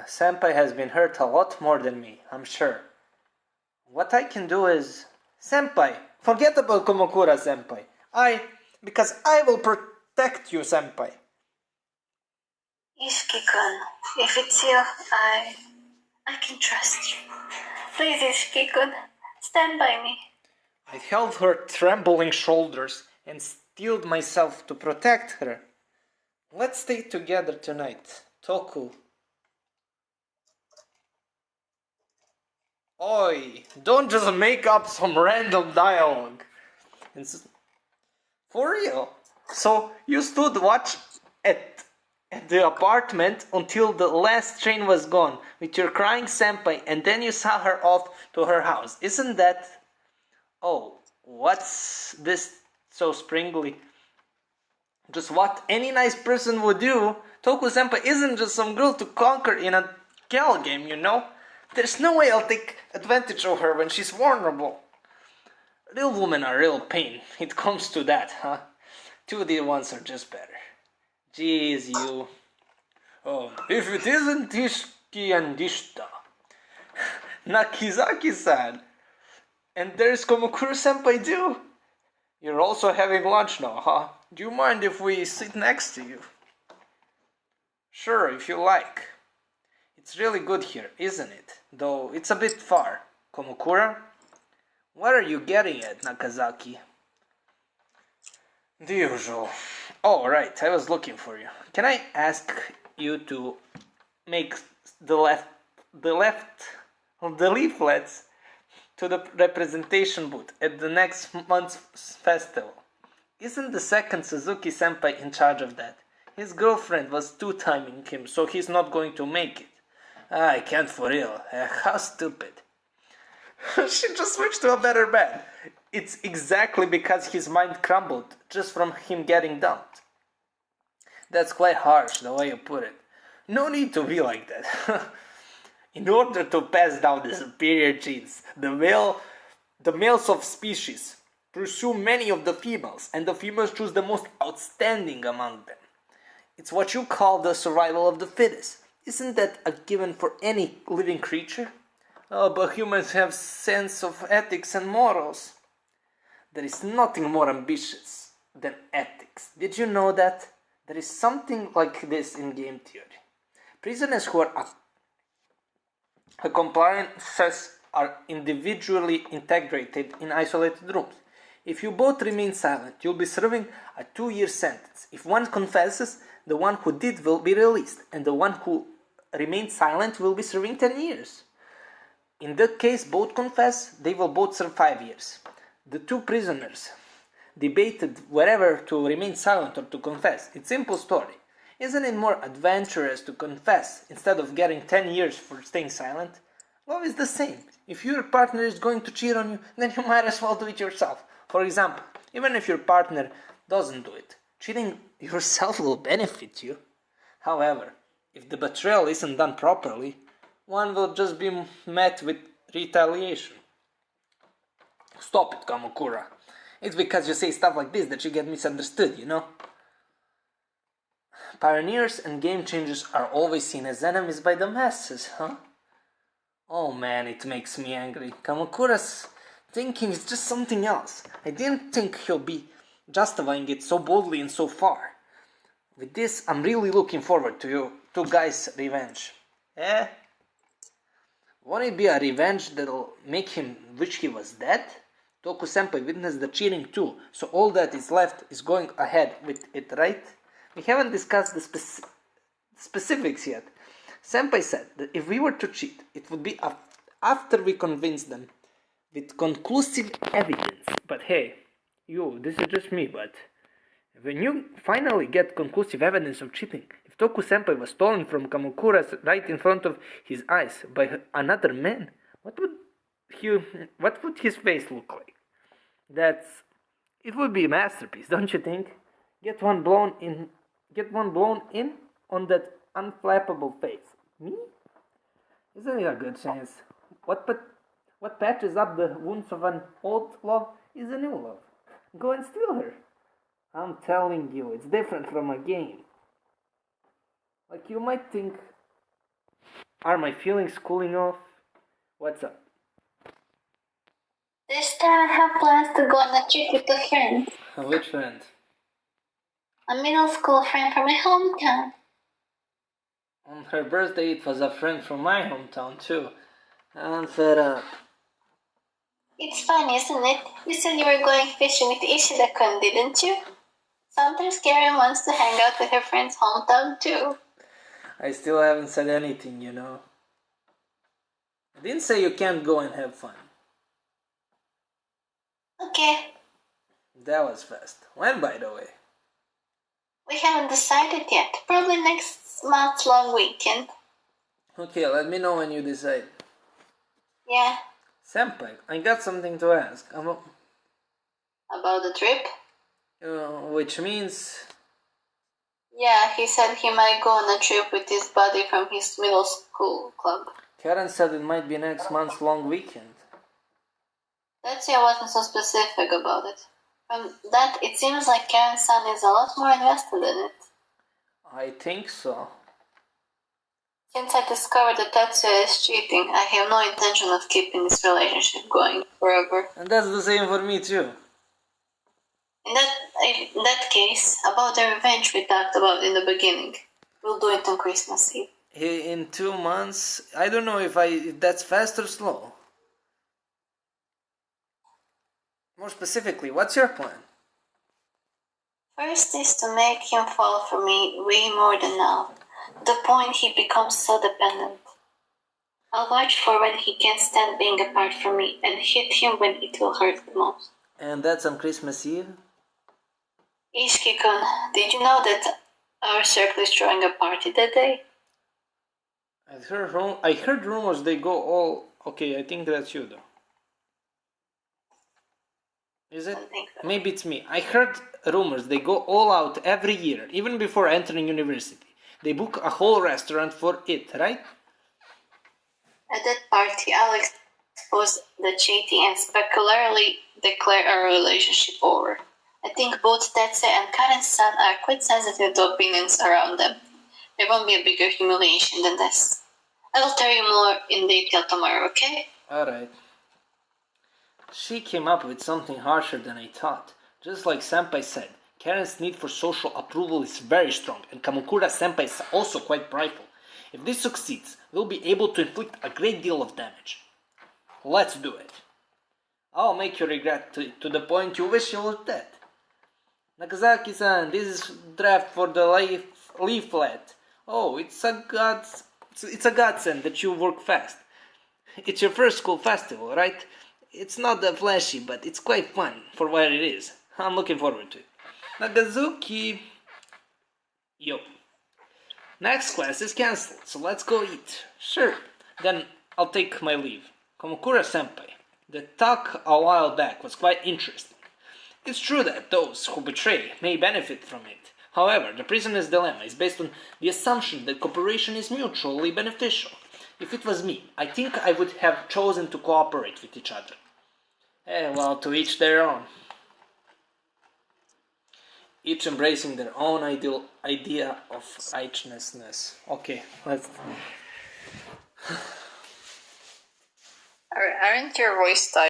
Senpai has been hurt a lot more than me, I'm sure. What I can do is... Senpai! Forget about Komokura, Senpai. Because I will protect you, Senpai. Ishiki-kun, if it's you, I can trust you. Please, Ishiki-kun, stand by me. I held her trembling shoulders and steeled myself to protect her. Let's stay together tonight, Toku. Oi, don't just make up some random dialogue. For real. So you stood watch at the apartment until the last train was gone with your crying senpai, and then you saw her off to her house. Isn't that... Oh, what's this so springly? Just what any nice person would do. Toku senpai isn't just some girl to conquer in a gal game, you know? There's no way I'll take advantage of her when she's vulnerable. Real women are real pain. It comes to that, huh? 2D ones are just better. Jeez, you. Oh, if it isn't Ishiki and Ishita. Nakizaki-san. And there's Komokuro-senpai too. You're also having lunch now, huh? Do you mind if we sit next to you? Sure, if you like. It's really good here, isn't it? Though it's a bit far. Komokura? What are you getting at, Nakazaki? The usual. Oh, right, I was looking for you. Can I ask you to make the leaflets to the representation booth at the next month's festival? Isn't the second Suzuki-senpai in charge of that? His girlfriend was two-timing him, so he's not going to make it. I can't for real. How stupid. She just switched to a better man. It's exactly because his mind crumbled just from him getting dumped. That's quite harsh, the way you put it. No need to be like that. In order to pass down the superior genes, the males of species pursue many of the females, and the females choose the most outstanding among them. It's what you call the survival of the fittest. Isn't that a given for any living creature? Oh, but humans have sense of ethics and morals. There is nothing more ambitious than ethics. Did you know that? There is something like this in game theory. Prisoners who are accomplices are individually integrated in isolated rooms. If you both remain silent, you'll be serving a 2-year sentence. If one confesses, the one who did will be released, and the one who remained silent will be serving 10 years. In that case, both confess, they will both serve 5 years. The two prisoners debated whether to remain silent or to confess. It's a simple story. Isn't it more adventurous to confess instead of getting 10 years for staying silent? Love is the same. If your partner is going to cheat on you, then you might as well do it yourself. For example, even if your partner doesn't do it, cheating yourself will benefit you. However, if the betrayal isn't done properly, one will just be met with retaliation. Stop it, Kamakura. It's because you say stuff like this that you get misunderstood, you know? Pioneers and game changers are always seen as enemies by the masses, huh? Oh man, it makes me angry. Kamakura's thinking is just something else. I didn't think he'll be justifying it so boldly and so far. With this, I'm really looking forward to you two guys' revenge. Eh? Won't it be a revenge that'll make him wish he was dead? Toku-senpai witnessed the cheating too, so all that is left is going ahead with it, right? We haven't discussed the specifics yet. Senpai said that if we were to cheat, it would be after we convinced them with conclusive evidence. But hey, this is just me, but when you finally get conclusive evidence of cheating, if Toku-senpai was stolen from Kamakura right in front of his eyes by another man, what would his face look like? It would be a masterpiece, don't you think? Get one blown in on that unflappable face. Me? Isn't it a good chance? What patches up the wounds of an old love is a new love. Go and steal her. I'm telling you, it's different from a game. Like you might think Are my feelings cooling off? What's up? This time I have plans to go on a trip with a friend. Which friend? A middle school friend from my hometown. On her birthday, it was a friend from my hometown too. I'm fed up. It's fun, isn't it? You said you were going fishing with Ishida-kun, didn't you? Sometimes Karen wants to hang out with her friend's hometown too. I still haven't said anything, you know. I didn't say you can't go and have fun. Okay, That was fast. When, by the way? we haven't decided yet. Probably next month's long weekend. Okay, let me know when you decide. Yeah, Senpai, I got something to ask. about the trip? Which means... Yeah, he said he might go on a trip with his buddy from his middle school club. Karen said it might be next month's long weekend. That's why I wasn't so specific about it. From that, it seems like Karen-san is a lot more invested in it. I think so. Since I discovered that Tetsuya is cheating, I have no intention of keeping this relationship going forever. And that's the same for me too. In that case, about the revenge we talked about in the beginning, we'll do it on Christmas Eve. In 2 months, I don't know if that's fast or slow. More specifically, what's your plan? First is to make him fall for me way more than now, to the point he becomes so dependent. I'll watch for when he can't stand being apart from me and hit him when it will hurt the most. And that's on Christmas Eve? Ishiki-kun, did you know that our circle is throwing a party that day? I heard rumors they go all... Okay, I think that's you though. Is it? I think so. Maybe it's me. I heard rumors they go all out every year, even before entering university. They book a whole restaurant for it, right? At that party, I'll expose the cheating and spectacularly declare our relationship over. I think both Tetsuya and Karen-san are quite sensitive to opinions around them. There won't be a bigger humiliation than this. I will tell you more in detail tomorrow, okay? Alright. She came up with something harsher than I thought. Just like Senpai said, Karen's need for social approval is very strong, and Kamakura Senpai is also quite prideful. If this succeeds, we'll be able to inflict a great deal of damage. Let's do it. I'll make you regret to the point you wish you were dead. Nagasaki-san, this is draft for the leaflet. Oh, it's a godsend that you work fast. It's your first school festival, right? It's not that flashy, but it's quite fun for what it is. I'm looking forward to it. Nagazuki. Yo. Next class is cancelled, so let's go eat. Sure. Then I'll take my leave. Kamakura Senpai. The talk a while back was quite interesting. It's true that those who betray may benefit from it. However, the prisoner's dilemma is based on the assumption that cooperation is mutually beneficial. If it was me, I think I would have chosen to cooperate with each other. Well, to each their own. Each embracing their own idea of righteousness. Okay, let's... Aren't your voice tired?